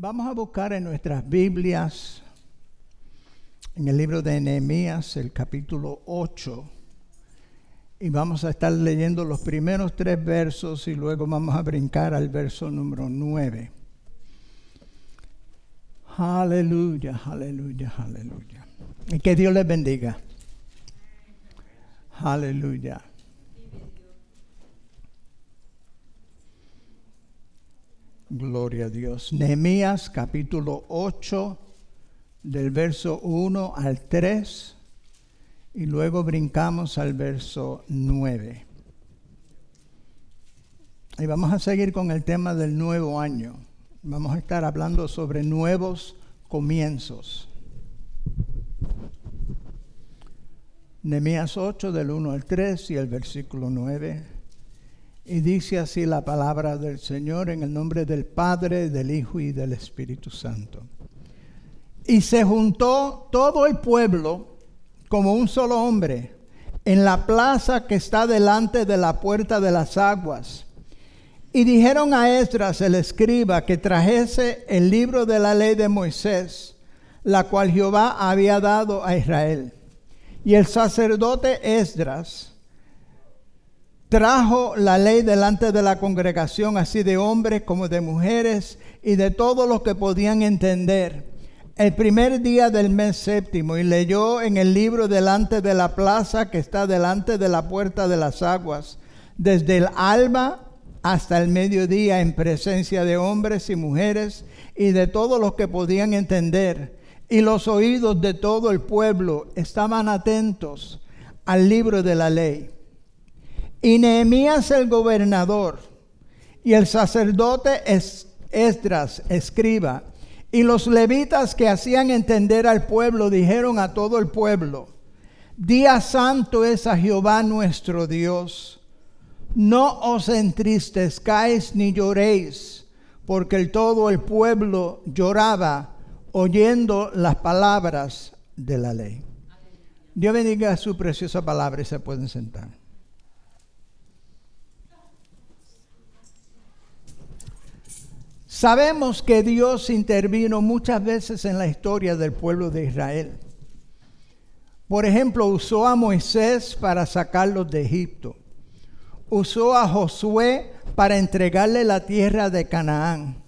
Vamos a buscar en nuestras Biblias, en el libro de Nehemías, el capítulo 8. Y vamos a estar leyendo los primeros 3 versos y luego vamos a brincar al verso número 9. Aleluya, aleluya, aleluya. Y que Dios les bendiga. Aleluya. Gloria a Dios. Nehemías capítulo 8, del verso 1 al 3, y luego brincamos al verso 9. Y vamos a seguir con el tema del nuevo año. Vamos a estar hablando sobre nuevos comienzos. Nehemías 8, del 1 al 3 y el versículo 9. Y dice así la palabra del Señor en el nombre del Padre, del Hijo y del Espíritu Santo. Y se juntó todo el pueblo como un solo hombre en la plaza que está delante de la puerta de las aguas. Y dijeron a Esdras el escriba que trajese el libro de la ley de Moisés, la cual Jehová había dado a Israel. Y el sacerdote Esdras trajo la ley delante de la congregación, así de hombres como de mujeres y de todos los que podían entender, el primer día del mes séptimo, y leyó en el libro delante de la plaza que está delante de la puerta de las aguas, desde el alba hasta el mediodía, en presencia de hombres y mujeres y de todos los que podían entender. Y los oídos de todo el pueblo estaban atentos al libro de la ley. Y Nehemías el gobernador y el sacerdote Esdras escriba y los levitas que hacían entender al pueblo dijeron a todo el pueblo: Día santo es a Jehová nuestro Dios. No os entristezcáis ni lloréis, porque todo el pueblo lloraba oyendo las palabras de la ley. Dios bendiga su preciosa palabra y se pueden sentar. Sabemos que Dios intervino muchas veces en la historia del pueblo de Israel. Por ejemplo, usó a Moisés para sacarlos de Egipto. Usó a Josué para entregarle la tierra de Canaán.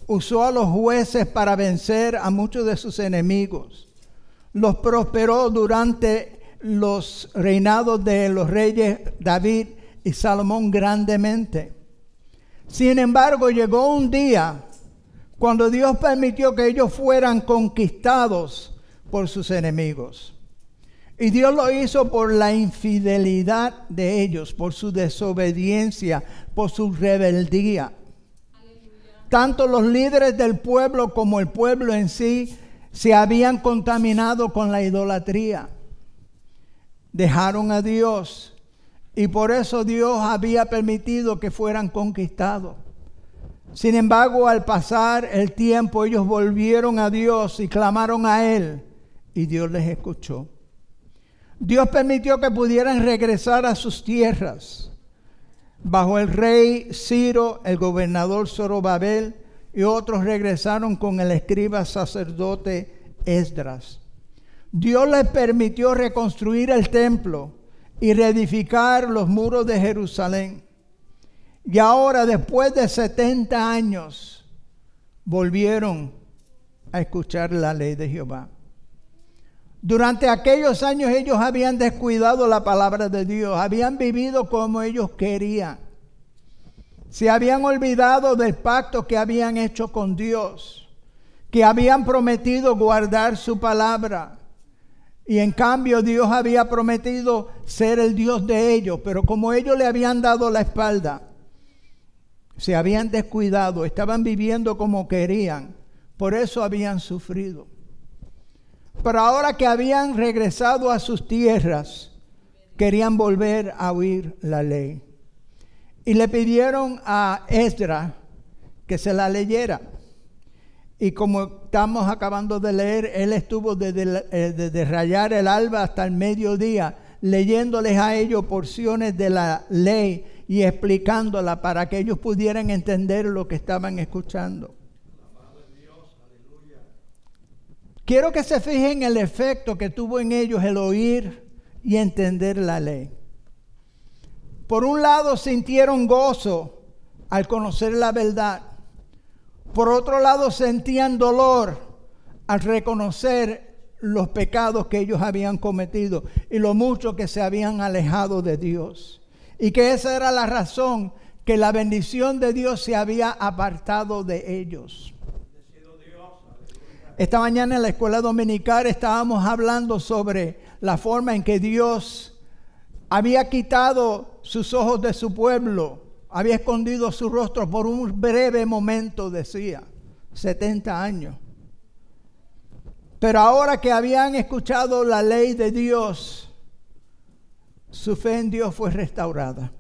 Usó a los jueces para vencer a muchos de sus enemigos. Los prosperó durante los reinados de los reyes David y Salomón grandemente. Sin embargo, llegó un día cuando Dios permitió que ellos fueran conquistados por sus enemigos. Y Dios lo hizo por la infidelidad de ellos, por su desobediencia, por su rebeldía. Aleluya. Tanto los líderes del pueblo como el pueblo en sí se habían contaminado con la idolatría. Dejaron a Dios. Y por eso Dios había permitido que fueran conquistados. Sin embargo, al pasar el tiempo, ellos volvieron a Dios y clamaron a Él. Y Dios les escuchó. Dios permitió que pudieran regresar a sus tierras. Bajo el rey Ciro, el gobernador Zorobabel y otros regresaron con el escriba sacerdote Esdras. Dios les permitió reconstruir el templo y reedificar los muros de Jerusalén. Y ahora, después de 70 años, volvieron a escuchar la ley de Jehová. Durante aquellos años ellos habían descuidado la palabra de Dios, habían vivido como ellos querían. Se habían olvidado del pacto que habían hecho con Dios, que habían prometido guardar su palabra. Y en cambio Dios había prometido ser el Dios de ellos, pero como ellos le habían dado la espalda, se habían descuidado, estaban viviendo como querían, por eso habían sufrido. Pero ahora que habían regresado a sus tierras, querían volver a oír la ley. Y le pidieron a Esdras que se la leyera. Y como estamos acabando de leer, él estuvo desde rayar el alba hasta el mediodía, leyéndoles a ellos porciones de la ley y explicándola para que ellos pudieran entender lo que estaban escuchando. Quiero que se fijen el efecto que tuvo en ellos el oír y entender la ley. Por un lado sintieron gozo al conocer la verdad. Por otro lado sentían dolor al reconocer los pecados que ellos habían cometido y lo mucho que se habían alejado de Dios. Y que esa era la razón que la bendición de Dios se había apartado de ellos. Esta mañana en la escuela dominical estábamos hablando sobre la forma en que Dios había quitado sus ojos de su pueblo, había escondido su rostro por un breve momento, decía, 70 años. Pero ahora que habían escuchado la ley de Dios, su fe en Dios fue restaurada.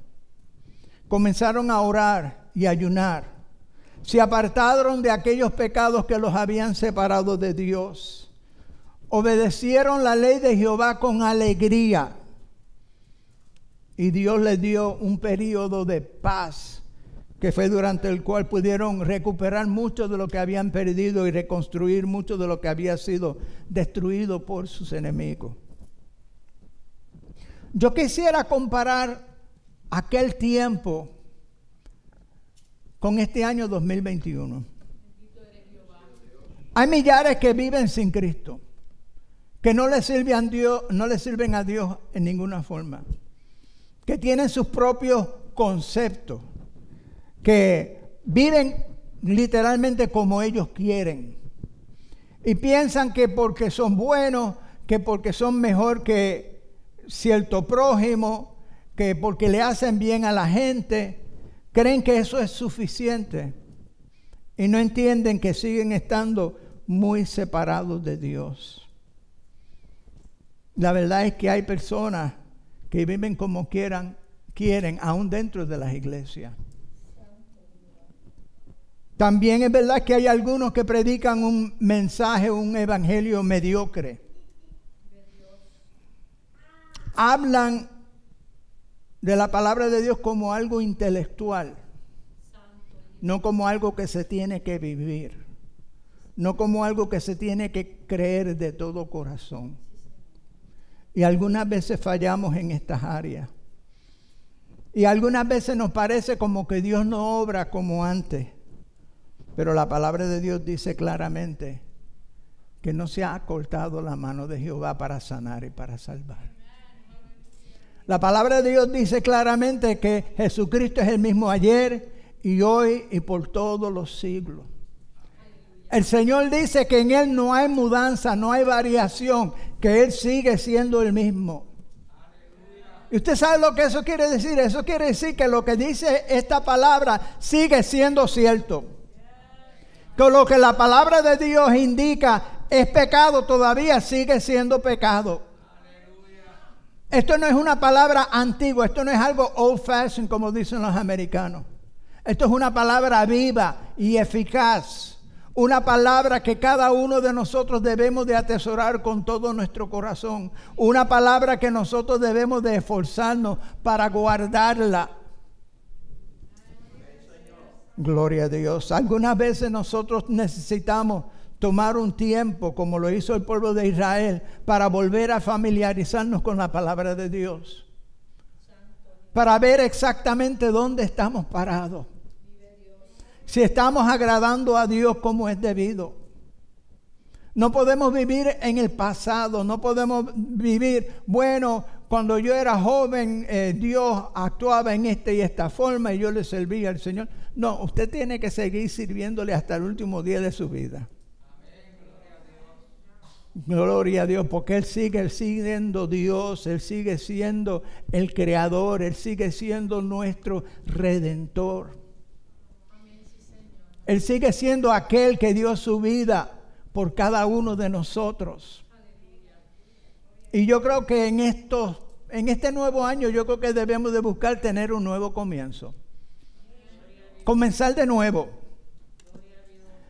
Comenzaron a orar y ayunar. Se apartaron de aquellos pecados que los habían separado de Dios. Obedecieron la ley de Jehová con alegría. Y Dios les dio un periodo de paz, que fue durante el cual pudieron recuperar mucho de lo que habían perdido y reconstruir mucho de lo que había sido destruido por sus enemigos. Yo quisiera comparar aquel tiempo con este año 2021. Hay millares que viven sin Cristo, que no le sirven a Dios en ninguna forma, que tienen sus propios conceptos, que viven literalmente como ellos quieren y piensan que porque son buenos, que porque son mejor que cierto prójimo, que porque le hacen bien a la gente, creen que eso es suficiente y no entienden que siguen estando muy separados de Dios. La verdad es que hay personas que viven como quieren, aún dentro de las iglesias. También es verdad que hay algunos que predican un mensaje, un evangelio mediocre. Hablan de la palabra de Dios como algo intelectual, no como algo que se tiene que vivir, no como algo que se tiene que creer de todo corazón. Y algunas veces fallamos en estas áreas. Y algunas veces nos parece como que Dios no obra como antes. Pero la palabra de Dios dice claramente que no se ha cortado la mano de Jehová para sanar y para salvar. La palabra de Dios dice claramente que Jesucristo es el mismo ayer y hoy y por todos los siglos. El Señor dice que en Él no hay mudanza, no hay variación, que Él sigue siendo el mismo. ¿Y usted sabe lo que eso quiere decir? Eso quiere decir que lo que dice esta palabra sigue siendo cierto. Que lo que la palabra de Dios indica es pecado, todavía sigue siendo pecado. Esto no es una palabra antigua, esto no es algo old fashioned como dicen los americanos. Esto es una palabra viva y eficaz. Una palabra que cada uno de nosotros debemos de atesorar con todo nuestro corazón. Una palabra que nosotros debemos de esforzarnos para guardarla. Gloria a Dios. Algunas veces nosotros necesitamos tomar un tiempo, como lo hizo el pueblo de Israel, para volver a familiarizarnos con la palabra de Dios. Para ver exactamente dónde estamos parados. Si estamos agradando a Dios como es debido. No podemos vivir en el pasado, no podemos vivir, bueno, cuando yo era joven, Dios actuaba en esta y esta forma y yo le servía al Señor. No, usted tiene que seguir sirviéndole hasta el último día de su vida. Gloria a Dios, porque Él sigue siendo Dios, Él sigue siendo el Creador, Él sigue siendo nuestro Redentor. Él sigue siendo aquel que dio su vida por cada uno de nosotros. Y yo creo que en este nuevo año, yo creo que debemos de buscar tener un nuevo comienzo. Comenzar de nuevo.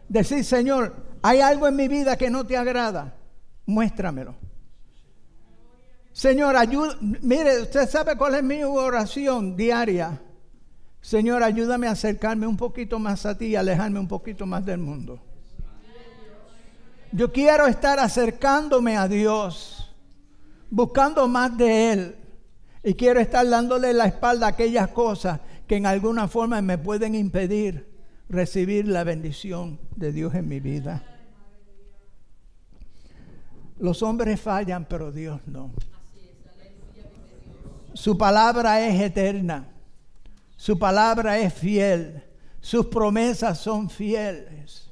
Decir, Señor, ¿hay algo en mi vida que no te agrada? Muéstramelo. Señor, mire, usted sabe cuál es mi oración diaria. Señor, ayúdame a acercarme un poquito más a ti y alejarme un poquito más del mundo. Yo quiero estar acercándome a Dios, buscando más de Él. Y quiero estar dándole la espalda a aquellas cosas que en alguna forma me pueden impedir recibir la bendición de Dios en mi vida. Los hombres fallan, pero Dios no. Su palabra es eterna. Su palabra es fiel. Sus promesas son fieles.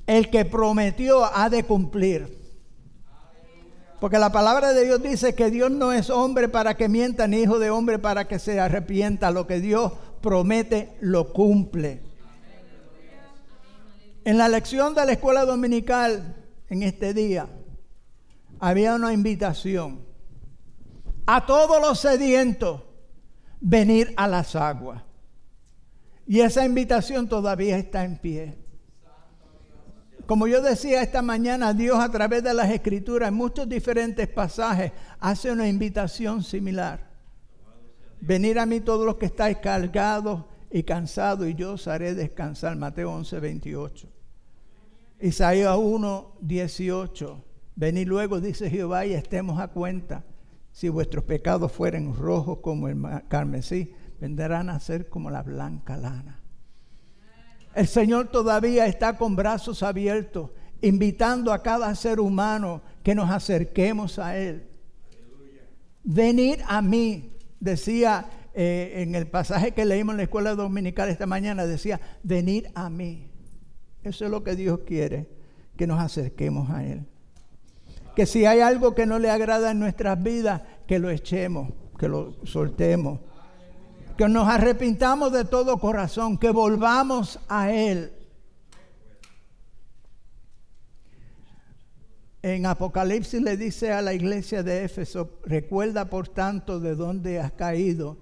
El que prometió ha de cumplir. Porque la palabra de Dios dice que Dios no es hombre para que mienta, ni hijo de hombre para que se arrepienta. Lo que Dios promete, lo cumple. En la lección de la escuela dominical, en este día, había una invitación a todos los sedientos, venir a las aguas. Y esa invitación todavía está en pie. Como yo decía esta mañana, Dios a través de las Escrituras, en muchos diferentes pasajes, hace una invitación similar. Venid a mí todos los que estáis cargados y cansados, y yo os haré descansar. Mateo 11, 28. Isaías 1, 18. Venid luego, dice Jehová, y estemos a cuenta. Si vuestros pecados fueren rojos como el carmesí, vendrán a ser como la blanca lana. El Señor todavía está con brazos abiertos, invitando a cada ser humano que nos acerquemos a Él. Venid a mí, decía en el pasaje que leímos en la escuela dominical esta mañana, decía, venid a mí. Eso es lo que Dios quiere, que nos acerquemos a Él. Que si hay algo que no le agrada en nuestras vidas, que lo echemos, que lo soltemos. Que nos arrepintamos de todo corazón, que volvamos a Él. En Apocalipsis le dice a la iglesia de Éfeso, recuerda por tanto de dónde has caído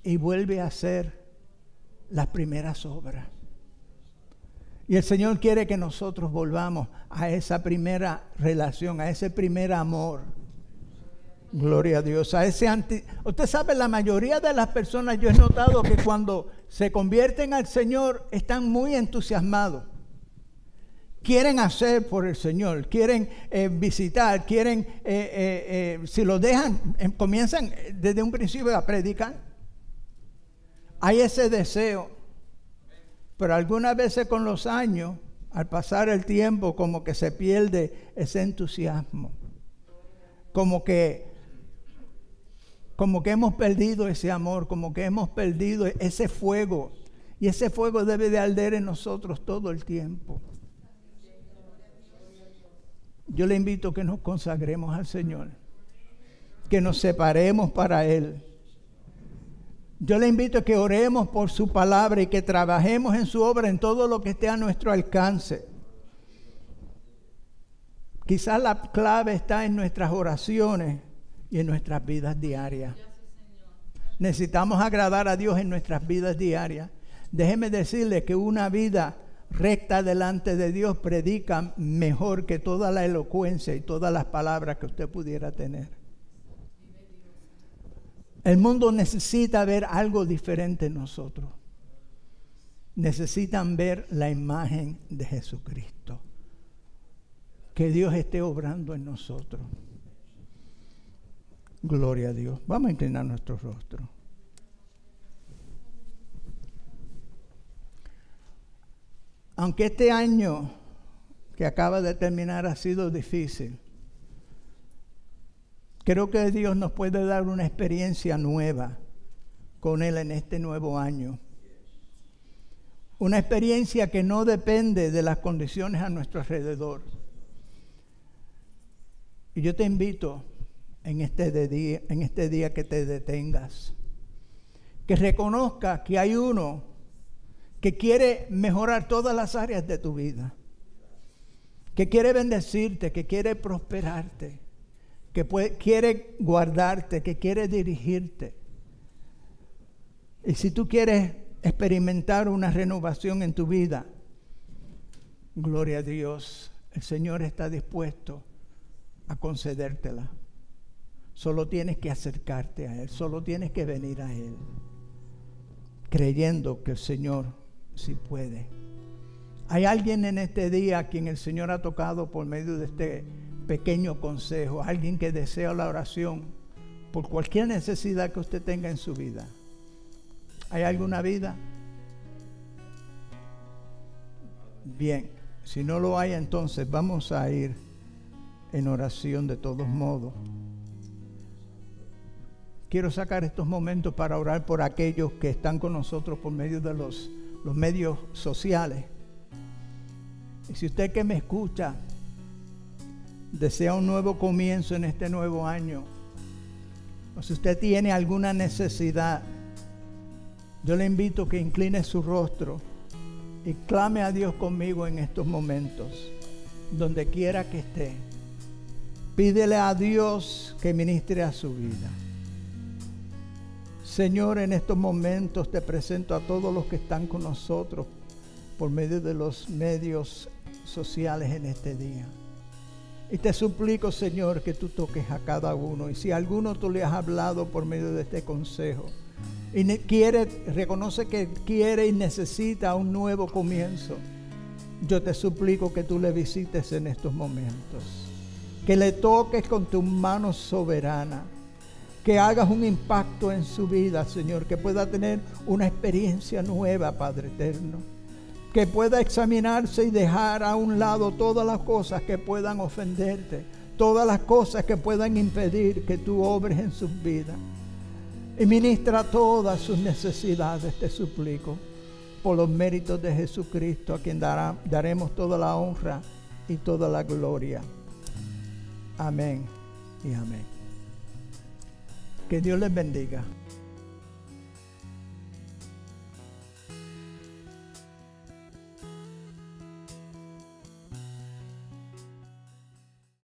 y vuelve a hacer las primeras obras. Y el Señor quiere que nosotros volvamos a esa primera relación, a ese primer amor. Gloria a Dios. Usted sabe, la mayoría de las personas, yo he notado que cuando se convierten al Señor están muy entusiasmados. Quieren hacer por el Señor, quieren visitar, quieren, si lo dejan, comienzan desde un principio a predicar. Hay ese deseo. Pero algunas veces con los años, al pasar el tiempo, como que se pierde ese entusiasmo. Como que hemos perdido ese amor, como que hemos perdido ese fuego. Y ese fuego debe de arder en nosotros todo el tiempo. Yo le invito a que nos consagremos al Señor, que nos separemos para Él. Yo le invito a que oremos por su palabra y que trabajemos en su obra en todo lo que esté a nuestro alcance. Quizás la clave está en nuestras oraciones y en nuestras vidas diarias. Necesitamos agradar a Dios en nuestras vidas diarias. Déjeme decirle que una vida recta delante de Dios predica mejor que toda la elocuencia y todas las palabras que usted pudiera tener. El mundo necesita ver algo diferente en nosotros. Necesitan ver la imagen de Jesucristo. Que Dios esté obrando en nosotros. Gloria a Dios. Vamos a inclinar nuestro rostro. Aunque este año que acaba de terminar ha sido difícil, creo que Dios nos puede dar una experiencia nueva con Él en este nuevo año. Una experiencia que no depende de las condiciones a nuestro alrededor. Y yo te invito en este día que te detengas, que reconozcas que hay uno que quiere mejorar todas las áreas de tu vida, que quiere bendecirte, que quiere prosperarte, que quiere guardarte, que quiere dirigirte. Y si tú quieres experimentar una renovación en tu vida, gloria a Dios, el Señor está dispuesto a concedértela. Solo tienes que acercarte a Él, solo tienes que venir a Él, creyendo que el Señor sí puede Hay alguien en este día a quien el Señor ha tocado por medio de este pequeño consejo, alguien que desea la oración por cualquier necesidad que usted tenga en su vida. ¿Hay alguna vida? Bien, si no lo hay, entonces vamos a ir en oración de todos modos. Quiero sacar estos momentos para orar por aquellos que están con nosotros por medio de los medios sociales. Y si usted que me escucha desea un nuevo comienzo en este nuevo año, o si usted tiene alguna necesidad, yo le invito a que incline su rostro y clame a Dios conmigo en estos momentos, donde quiera que esté. Pídele a Dios que ministre a su vida. Señor, en estos momentos te presento a todos los que están con nosotros por medio de los medios sociales en este día. Y te suplico, Señor, que tú toques a cada uno. Y si a alguno tú le has hablado por medio de este consejo y reconoce que quiere y necesita un nuevo comienzo, yo te suplico que tú le visites en estos momentos, que le toques con tu mano soberana, que hagas un impacto en su vida, Señor, que pueda tener una experiencia nueva, Padre eterno, que pueda examinarse y dejar a un lado todas las cosas que puedan ofenderte, todas las cosas que puedan impedir que tú obres en sus vidas. Y ministra todas sus necesidades, te suplico, por los méritos de Jesucristo, a quien daremos toda la honra y toda la gloria. Amén y amén. Que Dios les bendiga.